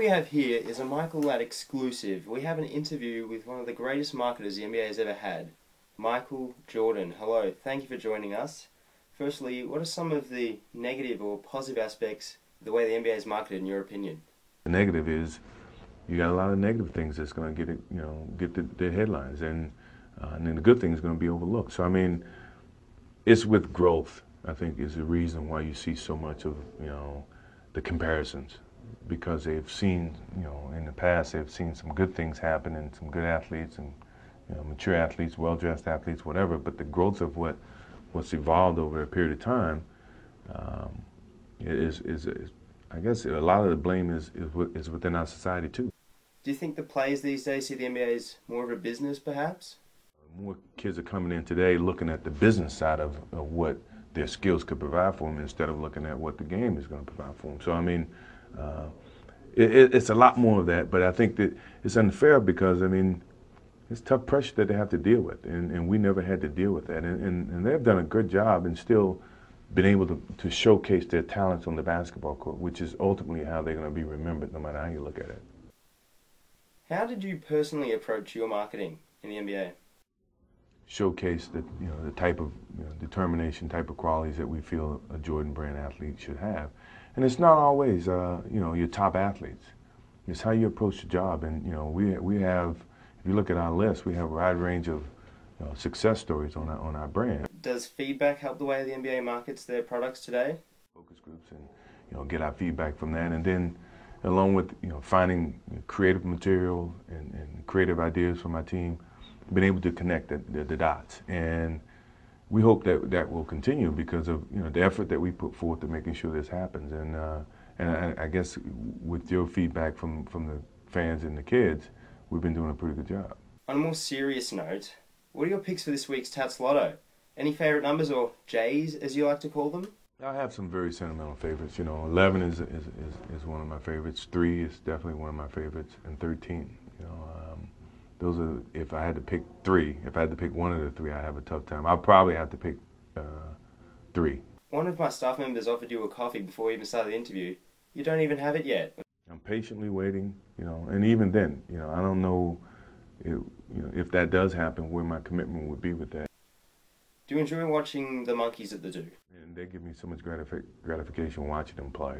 we have here is a Michael Ladd exclusive. We have an interview with one of the greatest marketers the NBA has ever had, Michael Jordan. Hello, thank you for joining us. Firstly, what are some of the negative or positive aspects of the way the NBA is marketed in your opinion? The negative is you got a lot of negative things that's going to get it, get the headlines, and then the good thing is going to be overlooked. So I mean, it's with growth, I think, is the reason why you see so much of the comparisons, because they've seen, in the past they've seen some good things happen and some good athletes and mature athletes, well-dressed athletes, whatever. But the growth of what's evolved over a period of time is I guess a lot of the blame is within our society too. Do you think the players these days see the NBA as more of a business, perhaps? More kids are coming in today looking at the business side of what their skills could provide for them instead of looking at what the game is going to provide for them. So I mean, it's a lot more of that, but I think that it's unfair because, I mean, it's tough pressure that they have to deal with, and we never had to deal with that. And they've done a good job and still been able to showcase their talents on the basketball court, which is ultimately how they're going to be remembered no matter how you look at it. How did you personally approach your marketing in the NBA? Showcase the type of determination, type of qualities that we feel a Jordan brand athlete should have. And it's not always your top athletes. It's how you approach the job. And we have, if you look at our list, we have a wide range of success stories on our brand. Does feedback help the way the NBA markets their products today? Focus groups and get our feedback from that, and then along with finding creative material and creative ideas from our team, been able to connect the dots. And we hope that will continue because of the effort that we put forth to making sure this happens. And I guess with your feedback from the fans and the kids, we've been doing a pretty good job. On a more serious note, what are your picks for this week's Tats Lotto? Any favourite numbers, or J's as you like to call them? I have some very sentimental favorites. 11 is one of my favorites. 3 is definitely one of my favorites, and 13. Those are, if I had to pick 3, if I had to pick one of the 3, I'd have a tough time. I'd probably have to pick 3. One of my staff members offered you a coffee before we even started the interview. You don't even have it yet. I'm patiently waiting, and even then, I don't know if that does happen, where my commitment would be with that. Do you enjoy watching the monkeys at the zoo? And they give me so much gratification watching them play.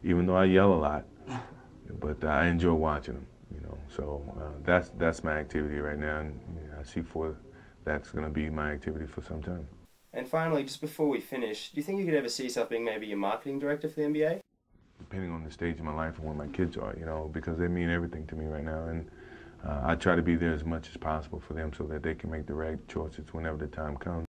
Even though I yell a lot, but I enjoy watching them. So that's my activity right now, and I see that's going to be my activity for some time. And finally, just before we finish, do you think you could ever see yourself being maybe a marketing director for the NBA? Depending on the stage of my life and where my kids are, because they mean everything to me right now, and I try to be there as much as possible for them so that they can make the right choices whenever the time comes.